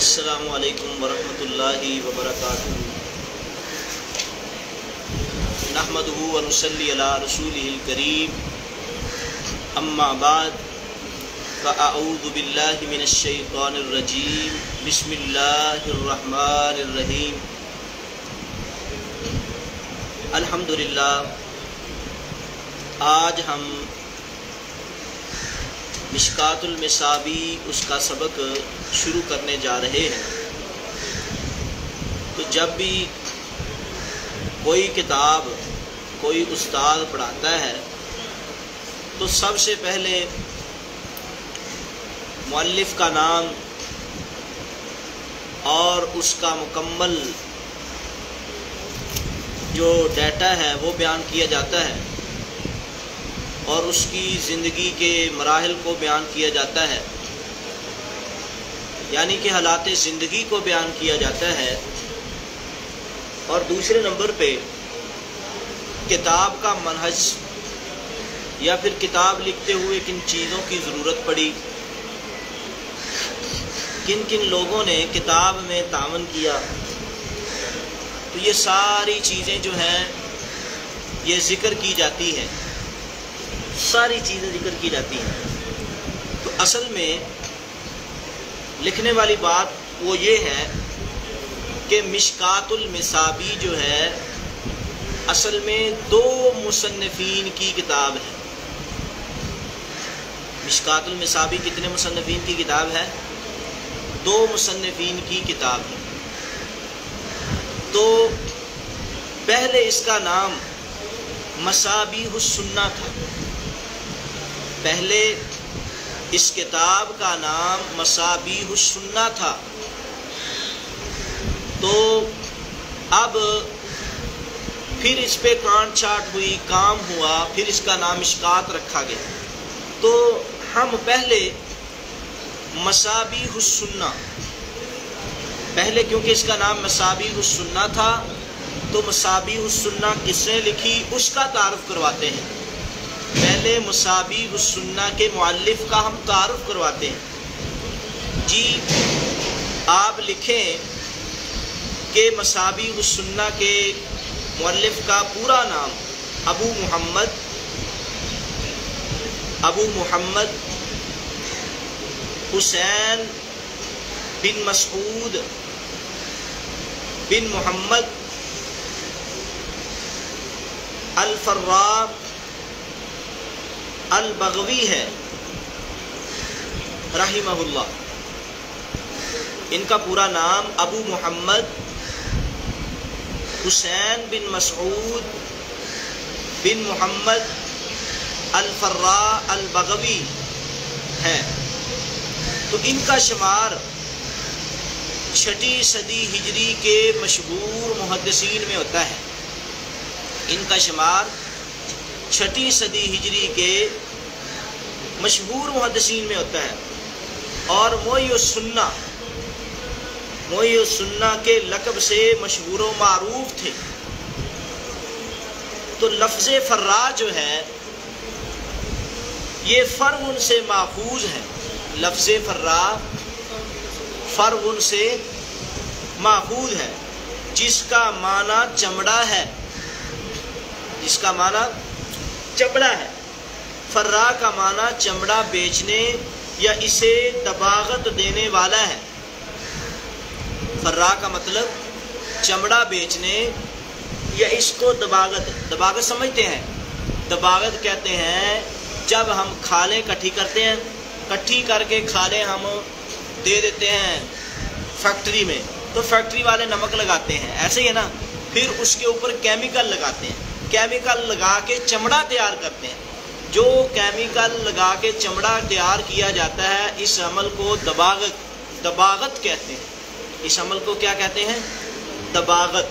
السلام علیکم ورحمۃ اللہ وبرکاتہ۔ نحمدہ ونصلی علی رسولہ الکریم، اما بعد فاعوذ باللہ من الشیطان الرجیم، بسم اللہ الرحمن الرحیم۔ الحمدللہ، آج ہم مشکات المصابیح اس کا سبق شروع کرنے جا رہے ہیں۔ تو جب بھی کوئی کتاب کوئی استاد پڑھاتا ہے تو سب سے پہلے مؤلف کا نام اور اس کا مکمل جو ڈیٹا ہے وہ بیان کیا جاتا ہے اور اس کی زندگی کے مراحل کو بیان کیا جاتا ہے، یعنی کہ حالات زندگی کو بیان کیا جاتا ہے۔ اور دوسرے نمبر پہ کتاب کا منہج، یا پھر کتاب لکھتے ہوئے کن چیزوں کی ضرورت پڑی، کن کن لوگوں نے کتاب میں تعاون کیا، تو یہ ساری چیزیں جو ہیں یہ ذکر کی جاتی ہیں، ساری چیزیں ذکر کی جاتی ہیں۔ تو اصل میں لکھنے والی بات وہ یہ ہے کہ مشکات المصابیح جو ہے اصل میں دو مصنفین کی کتاب ہے۔ مشکات المصابیح کتنے مصنفین کی کتاب ہے؟ دو مصنفین کی کتاب ہے۔ تو پہلے اس کا نام مصابیح السنہ تھا، پہلے اس کتاب کا نام مصابیح السنہ تھا۔ تو اب پھر اس پہ کانٹ چھانٹ ہوئی، کام ہوا، پھر اس کا نام مشکات رکھا گیا۔ تو ہم پہلے مصابیح السنہ، پہلے کیونکہ اس کا نام مصابیح السنہ تھا تو مصابیح السنہ کس نے لکھی اس کا تعارف کرواتے ہیں۔ پہلے مصابیح السنہ کے مؤلف کا ہم تعارف کرواتے ہیں۔ جی آپ لکھیں کہ مصابیح السنہ کے مؤلف کا پورا نام ابو محمد حسین بن مسعود بن محمد الفراء البغوی ہے رحمہ اللہ۔ ان کا پورا نام ابو محمد حسین بن مسعود بن محمد الفراء البغوی ہے۔ تو ان کا شمار 6 صدی ہجری کے مشہور محدثین میں ہوتا ہے۔ ان کا شمار 6 صدی ہجری کے مشہور محدثین میں ہوتا ہے، اور محی السنہ کے لقب سے مشہور و معروف تھے۔ تو لفظ فراء جو ہے یہ فرع سے ماخوذ ہے۔ لفظ فراء فرع سے ماخوذ ہے، جس کا معنی چمڑا ہے، جس کا معنی چمڑا ہے۔ فراء کا معنی چمڑا بیچنے یا اسے دباغت دینے والا ہے۔ فراء کا مطلب چمڑا بیچنے یا اس کو دباغت سمجھتے ہیں؟ دباغت کہتے ہیں جب ہم کھالیں کٹھی کرتے ہیں، کٹھی کر کے کھالیں ہم دے دیتے ہیں فیکٹری میں، تو فیکٹری والے نمک لگاتے ہیں، ایسے ہی ہے نا۔ پھر اس کے اوپر کیمیکل لگاتے ہیں، کیمیکل لگا کے چمڑا تیار کرتے ہیں۔ جو کیمیکل لگا کے چمڑا تیار کیا جاتا ہے اس عمل کو دباغت کہتے ہیں۔ اس عمل کو کیا کہتے ہیں؟ دباغت۔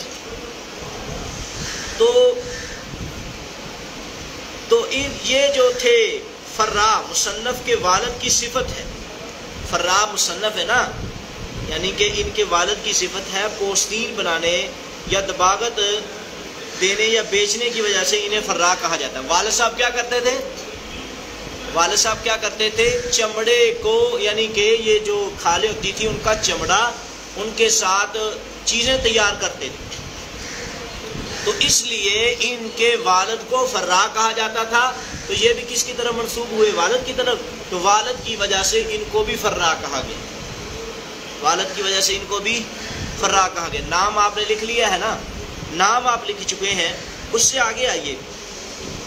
تو یہ جو تھے فراء مصنف کے والد کی صفت ہے۔ فراء مصنف ہے نا، یعنی کہ ان کے والد کی صفت ہے پوستین بنانے یا دباغت دینے یا بیچنے کی وجہ سے انہیں فراء کہا جاتا ہے۔ والد صاحب کیا کرتے تھے؟ والد صاحب کیا کرتے تھے؟ چمڑے کو یعنی کہ یہ جو کھالیں ہوتی تھی ان کا چمڑا ان کے ساتھ چیزیں تیار کرتے تھے، تو اس لیے ان کے والد کو فرا کہا جاتا تھا۔ تو یہ بھی کس کی طرف منسوب ہوئے؟ والد کی طرف۔ تو والد کی وجہ سے ان کو بھی فرا کہا گیا، والد کی وجہ سے ان کو بھی فرا کہا گیا۔ نام آپ نے لکھ لیا ہے نا، نام آپ لکھ چکے ہیں، اس سے آگے آئیے۔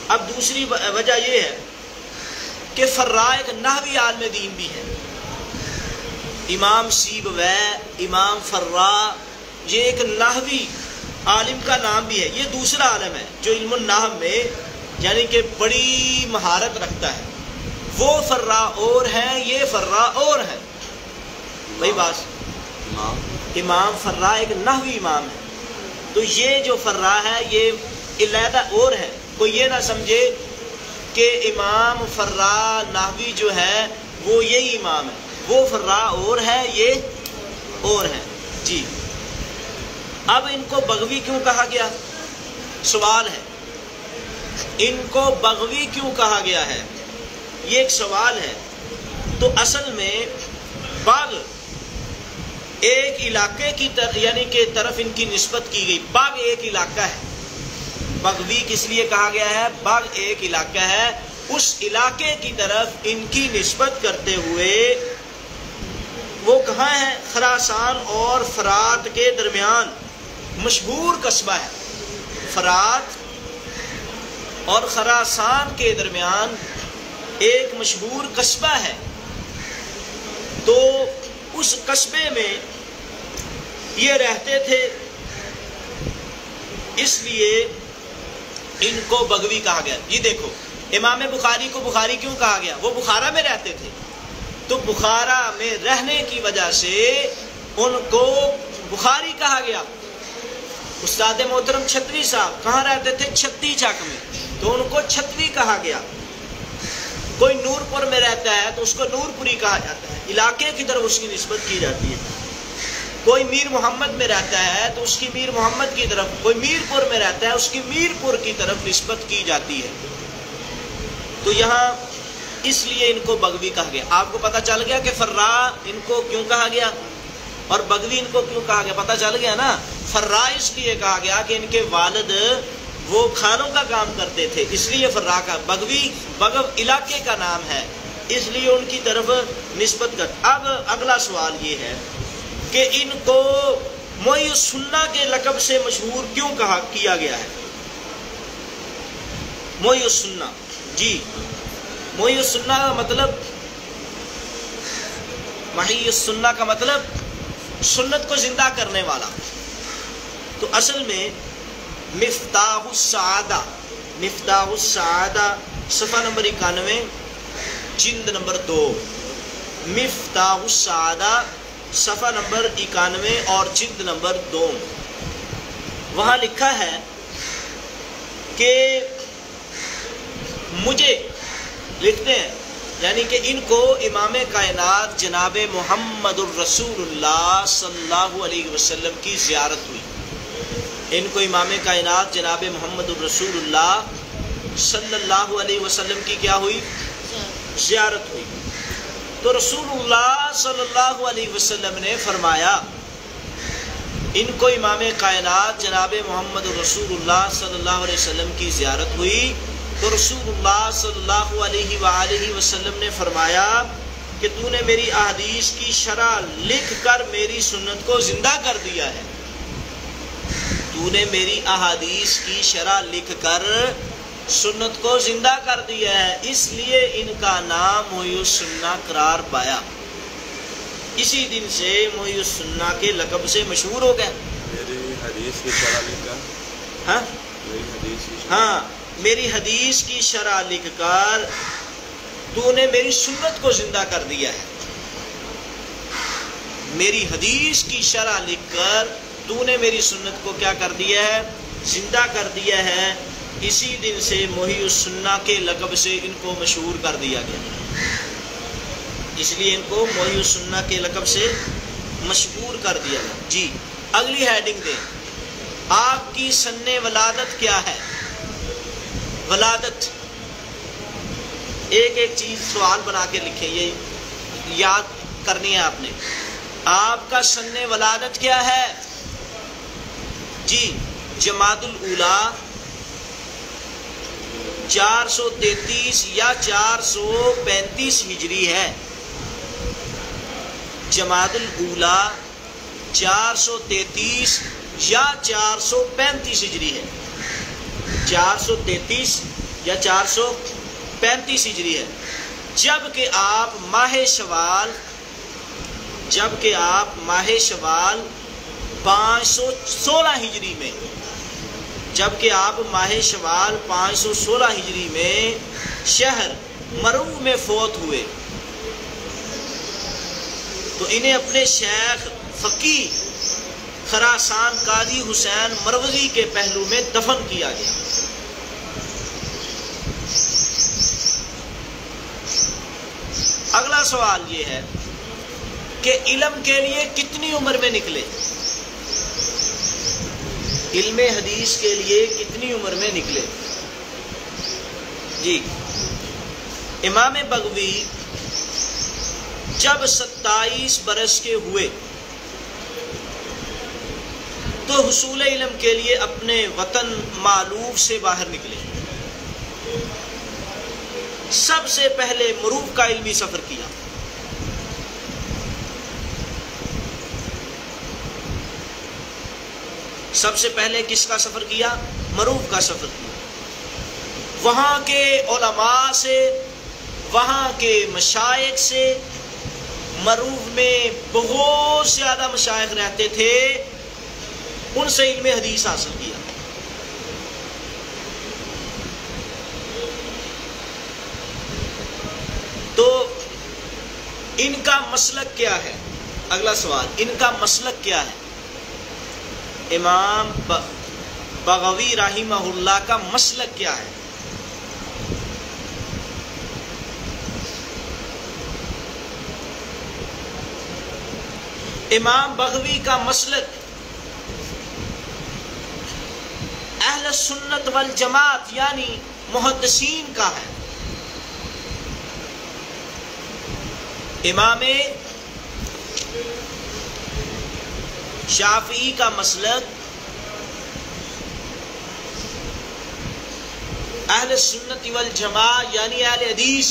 اب دوسری وجہ یہ ہے کہ فرا ایک نحوی عالم دین بھی ہے۔ امام سیبویہ، امام فرا، یہ ایک نحوی عالم کا نام بھی ہے۔ یہ دوسرا عالم ہے جو علم النحو میں یعنی کہ بڑی مہارت رکھتا ہے۔ وہ فرا اور ہیں، یہ فرا اور ہیں۔ وہی بات، امام فرا ایک نحوی امام ہے، تو یہ جو فرا ہے یہ علیحدہ اور ہے۔ کوئی یہ نہ سمجھے کہ امام فرا نحوی جو ہے وہ یہی امام ہے، وہ فرا اور ہے، یہ اور ہے۔ جی اب ان کو بغوی کیوں کہا گیا؟ سوال ہے، ان کو بغوی کیوں کہا گیا ہے؟ یہ ایک سوال ہے۔ تو اصل میں باغ ایک علاقے کی طرف یعنی کہ طرف ان کی نسبت کی گئی۔ باغ ایک علاقہ ہے، بغوی کس لیے کہا گیا ہے؟ باغ ایک علاقہ ہے، اس علاقے کی طرف ان کی نسبت کرتے ہوئے وہ کہاں ہے؟ خراسان اور فرات کے درمیان مشہور قصبہ ہے۔ فرات اور خراسان کے درمیان ایک مشہور قصبہ ہے، تو اس قصبے میں یہ رہتے تھے، اس لیے ان کو بغوی کہا گیا۔ یہ دیکھو امام بخاری کو بخاری کیوں کہا گیا؟ وہ بخارا میں رہتے تھے، تو بخارا میں رہنے کی وجہ سے ان کو بخاری کہا گیا۔ استاد محترم چھتوی صاحب کہاں رہتے تھے؟ چھتی چک میں، تو ان کو چھتوی کہا گیا۔ کوئی نور پور میں رہتا ہے تو اس کو نور پوری کہا جاتا ہے، علاقے کی طرف اس کی نسبت کی جاتی ہے۔ کوئی میر محمد میں رہتا ہے تو اس کی میر محمد کی طرف، کوئی میر پور میں رہتا ہے اس کی میر پور کی طرف نسبت کی جاتی ہے۔ تو یہاں اس لیے ان کو بغوی کہا گیا۔ آپ کو پتہ چل گیا کہ فرا ان کو کیوں کہا گیا اور بغوی ان کو کیوں کہا گیا؟ پتہ چل گیا نا۔ فرا اس لیے کہا گیا کہ ان کے والد وہ کھانوں کا کام کرتے تھے، اس لیے فرا کا۔ بغوی بغو علاقے کا نام ہے، اس لیے ان کی طرف نسبت کر۔ اب اگلا سوال یہ ہے کہ ان کو محی السنہ کے لقب سے مشہور کیوں کیا گیا ہے؟ محی السنہ، جی محی السنہ کا مطلب، محی السنہ کا مطلب سنت کو زندہ کرنے والا۔ تو اصل میں مفتاح السعادہ، مفتاح السعادہ صفحہ نمبر 91 جلد نمبر 2، مفتاح السعادہ صفحہ نمبر 91 اور جلد نمبر 2، وہاں لکھا ہے کہ مجھے لکھتے ہیں یعنی کہ ان کو امام کائنات جناب محمد الرسول اللہ صلی اللہ علیہ وسلم کی زیارت ہوئی۔ ان کو امام کائنات جناب محمد الرسول اللہ صلی اللہ علیہ وسلم کی کیا ہوئی؟ زیارت ہوئی۔ تو رسول اللہ صلی اللہ علیہ وسلم نے فرمایا، ان کو امام کائنات جناب محمد الرسول اللہ صلی اللہ علیہ وسلم کی زیارت ہوئی، تو رسول اللہ صلی اللہ علیہ وآلہ وسلم نے فرمایا کہ تو نے میری احادیث کی شرح لکھ کر میری سنت کو زندہ کر دیا ہے۔ تو نے میری احادیث کی شرح لکھ کر سنت کو زندہ کر دیا ہے، اس لیے ان کا نام محی السنہ قرار پایا۔ اسی دن سے محی السنہ کے لقب سے مشہور ہو گئے۔ میری حدیث کی شرح لکھ کر، ہاں میری حدیث کی شرح لکھ کر تو نے میری سنت کو زندہ کر دیا ہے۔ میری حدیث کی شرح لکھ کر تو نے میری سنت کو کیا کر دیا ہے؟ زندہ کر دیا ہے۔ اسی دن سے محی السنہ کے لقب سے ان کو مشہور کر دیا گیا، اس لیے ان کو محی السنہ کے لقب سے مشہور کر دیا گیا۔ جی اگلی ہیڈنگ دیں، آپ کی سن ولادت کیا ہے؟ ولادت ایک ایک چیز سوال بنا کے لکھیں، یہ یاد کرنی ہے آپ نے۔ آپ کا سن ولادت کیا ہے؟ جی جمادی الاولیٰ 433 یا 435 ہجری ہے۔ جمادی الاولیٰ 433 یا 435 ہجری ہے۔ 433 یا 435 ہجری ہے۔ جبکہ آپ ماہ شوال 516 ہجری میں، جبکہ آپ ماہ شوال 516 ہجری میں شہر مرو میں فوت ہوئے، تو انہیں اپنے شیخ فقیہ خراسان قاضی حسین مروزی کے پہلو میں دفن کیا گیا۔ اگلا سوال یہ ہے کہ علم کے لیے کتنی عمر میں نکلے؟ علم حدیث کے لیے کتنی عمر میں نکلے؟ جی امام بغوی جب 27 برس کے ہوئے تو حصول علم کے لیے اپنے وطن معلوف سے باہر نکلے۔ سب سے پہلے مروف کا علمی سفر کیا۔ سب سے پہلے کس کا سفر کیا؟ مروف کا سفر کیا۔ وہاں کے علماء سے، وہاں کے مشائخ سے، مروف میں بہت زیادہ مشائخ رہتے تھے، ان سے علم حدیث حاصل کیا۔ تو ان کا مسلک کیا ہے؟ اگلا سوال، ان کا مسلک کیا ہے؟ امام بغوی رحمہ اللہ کا مسلک کیا ہے؟ امام بغوی کا مسلک اہل سنت والجماعت یعنی محدثین کا ہے۔ امام شافعی کا مسلک اہل سنت والجماعت یعنی اہل حدیث